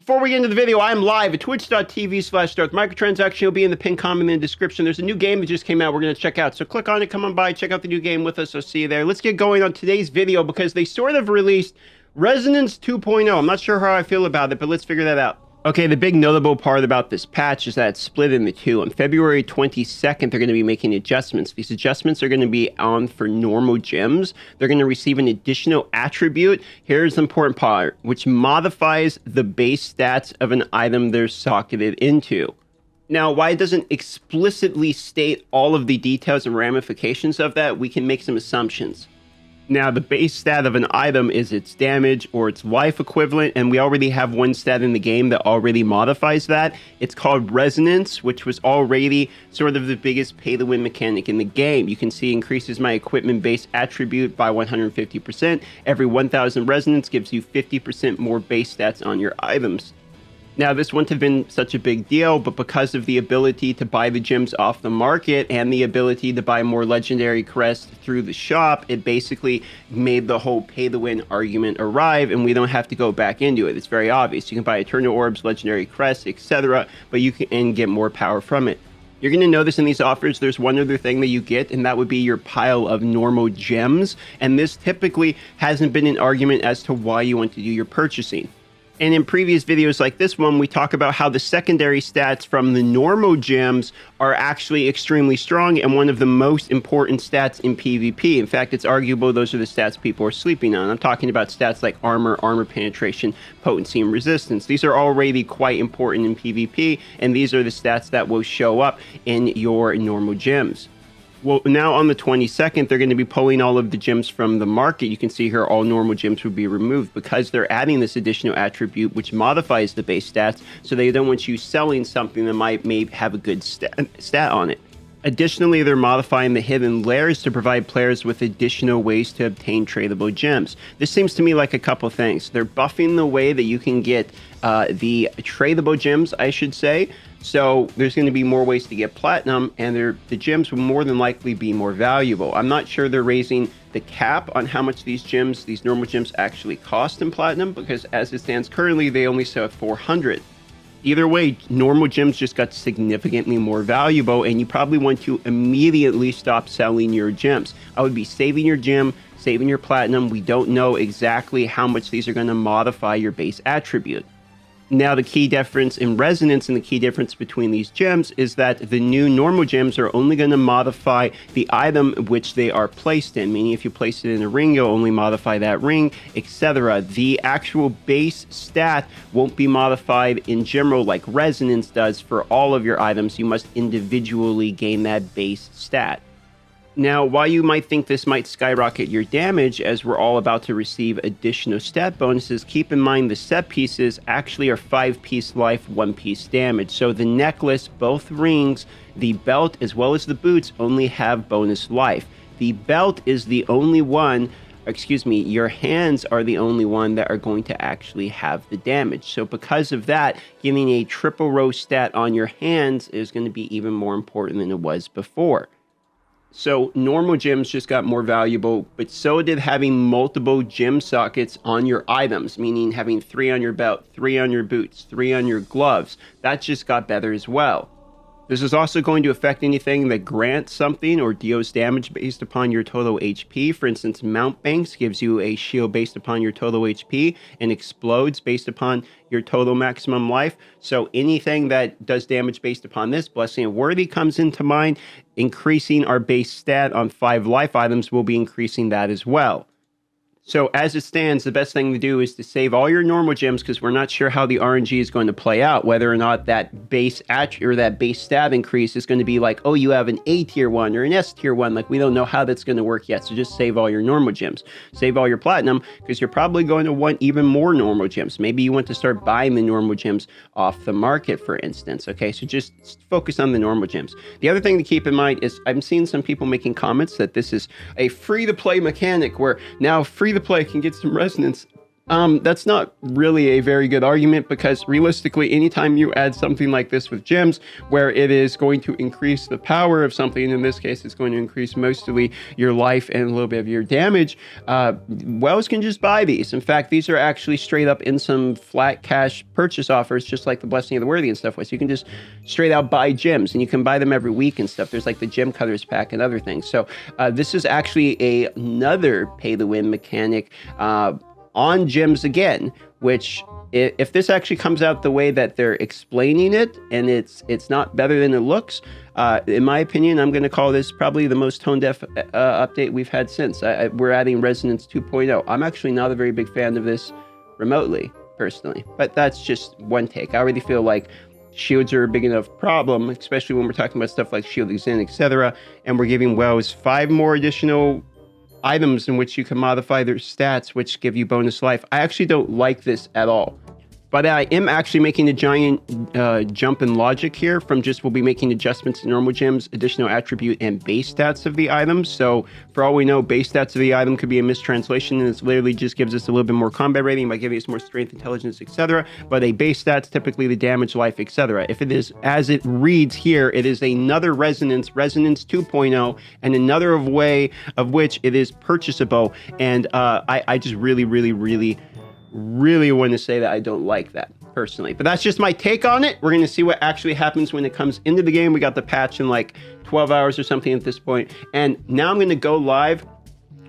Before we get into the video, I'm live at twitch.tv/Darth Microtransaction. It'll be in the pinned comment in the description. There's a new game that just came out we're going to check out. So click on it, come on by, check out the new game with us. I'll see you there. Let's get going on today's video because they sort of released Resonance 2.0. I'm not sure how I feel about it, but let's figure that out. Okay, the big notable part about this patch is that it's split into two. On February 22nd, they're going to be making adjustments. These adjustments are going to be on for normal gems. They're going to receive an additional attribute. Here's the important part, which modifies the base stats of an item they're socketed into. Now, why it doesn't explicitly state all of the details and ramifications of that, we can make some assumptions. Now, the base stat of an item is its damage or its life equivalent, and we already have one stat in the game that already modifies that. It's called Resonance, which was already sort of the biggest pay-to-win mechanic in the game. You can see increases my equipment base attribute by 150%. Every 1,000 Resonance gives you 50% more base stats on your items. Now, this wouldn't have been such a big deal, but because of the ability to buy the gems off the market and the ability to buy more legendary crests through the shop, it basically made the whole pay-to-win argument arrive, and we don't have to go back into it. It's very obvious. You can buy Eternal Orbs, legendary crests, etc., but you can get more power from it. You're going to notice in these offers, there's one other thing that you get, and that would be your pile of normal gems, and this typically hasn't been an argument as to why you want to do your purchasing. And in previous videos like this one, we talk about how the secondary stats from the normal gems are actually extremely strong and one of the most important stats in PvP. In fact, it's arguable those are the stats people are sleeping on. I'm talking about stats like armor, armor penetration, potency, and resistance. These are already quite important in PvP, and these are the stats that will show up in your normal gems. Well, now on the 22nd, they're going to be pulling all of the gems from the market. You can see here all normal gems would be removed because they're adding this additional attribute which modifies the base stats, so they don't want you selling something that might have a good stat on it. Additionally, they're modifying the hidden layers to provide players with additional ways to obtain tradable gems. This seems to me like a couple things. They're buffing the way that you can get the tradable gems, I should say. So there's going to be more ways to get platinum, and the gems will more than likely be more valuable. I'm not sure they're raising the cap on how much these normal gems actually cost in platinum, because as it stands currently, they only sell at 400. Either way, normal gems just got significantly more valuable, and you probably want to immediately stop selling your gems. I would be saving your gem, saving your platinum. We don't know exactly how much these are going to modify your base attribute. Now, the key difference in Resonance and the key difference between these gems is that the new normal gems are only going to modify the item which they are placed in, meaning if you place it in a ring, you'll only modify that ring, etc. The actual base stat won't be modified in general like Resonance does for all of your items. You must individually gain that base stat. Now, while you might think this might skyrocket your damage, as we're all about to receive additional stat bonuses, keep in mind the set pieces actually are 5-piece life, 1-piece damage. So the necklace, both rings, the belt, as well as the boots only have bonus life. The belt is the only one, your hands are the only one that are going to actually have the damage. So because of that, giving a triple row stat on your hands is going to be even more important than it was before. So normal gems just got more valuable, but so did having multiple gem sockets on your items, meaning having 3 on your belt, 3 on your boots, 3 on your gloves. That just got better as well. This is also going to affect anything that grants something or deals damage based upon your total HP. For instance, Mount Banks gives you a shield based upon your total HP and explodes based upon your total maximum life. So anything that does damage based upon this, Blessing of Worthy comes into mind. Increasing our base stat on 5 life items will be increasing that as well. So as it stands, the best thing to do is to save all your normal gems because we're not sure how the RNG is going to play out, whether or not that base stat increase is going to be like, oh, you have an A tier one or an S tier one. Like, we don't know how that's going to work yet. So just save all your normal gems. Save all your platinum because you're probably going to want even more normal gems. Maybe you want to start buying the normal gems off the market, for instance. Okay, so just focus on the normal gems. The other thing to keep in mind is I'm seeing some people making comments that this is a free-to-play mechanic where now free-to-play can get some resonance. That's not really a very good argument, because realistically, anytime you add something like this with gems, where it is going to increase the power of something, and in this case, it's going to increase mostly your life and a little bit of your damage, Wells can just buy these. In fact, these are actually straight up in some flat cash purchase offers, just like the Blessing of the Worthy and stuff was. So you can just straight out buy gems, and you can buy them every week and stuff. There's like the Gem Cutters pack and other things. So this is actually another pay-to-win mechanic on gems again, which if this actually comes out the way that they're explaining it, and it's not better than it looks, in my opinion, I'm going to call this probably the most tone-deaf update we've had since. We're adding Resonance 2.0. I'm actually not a very big fan of this remotely, personally, but that's just one take. I already feel like shields are a big enough problem, especially when we're talking about stuff like Shield Exin, etc., and we're giving Wells 5 more additional items in which you can modify their stats, which give you bonus life. I actually don't like this at all. But I am actually making a giant jump in logic here from just we'll be making adjustments to normal gems, additional attribute, and base stats of the items. So for all we know, base stats of the item could be a mistranslation, and it literally just gives us a little bit more combat rating by giving us more strength, intelligence, etc. But a base stats, typically the damage, life, etc. If it is as it reads here, it is another Resonance 2.0, and another way of which it is purchasable. And I just really want to say that I don't like that personally, but that's just my take on it. We're going to see what actually happens when it comes into the game. We got the patch in like 12 hours or something at this point, and now I'm going to go live.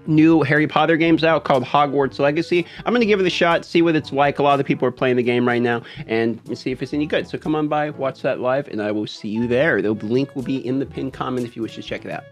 New Harry Potter game's out called Hogwarts Legacy. I'm going to give it a shot, see what it's like. A lot of people are playing the game right now, and see if it's any good. So come on by, watch that live, and I will see you there. The link will be in the pinned comment if you wish to check it out.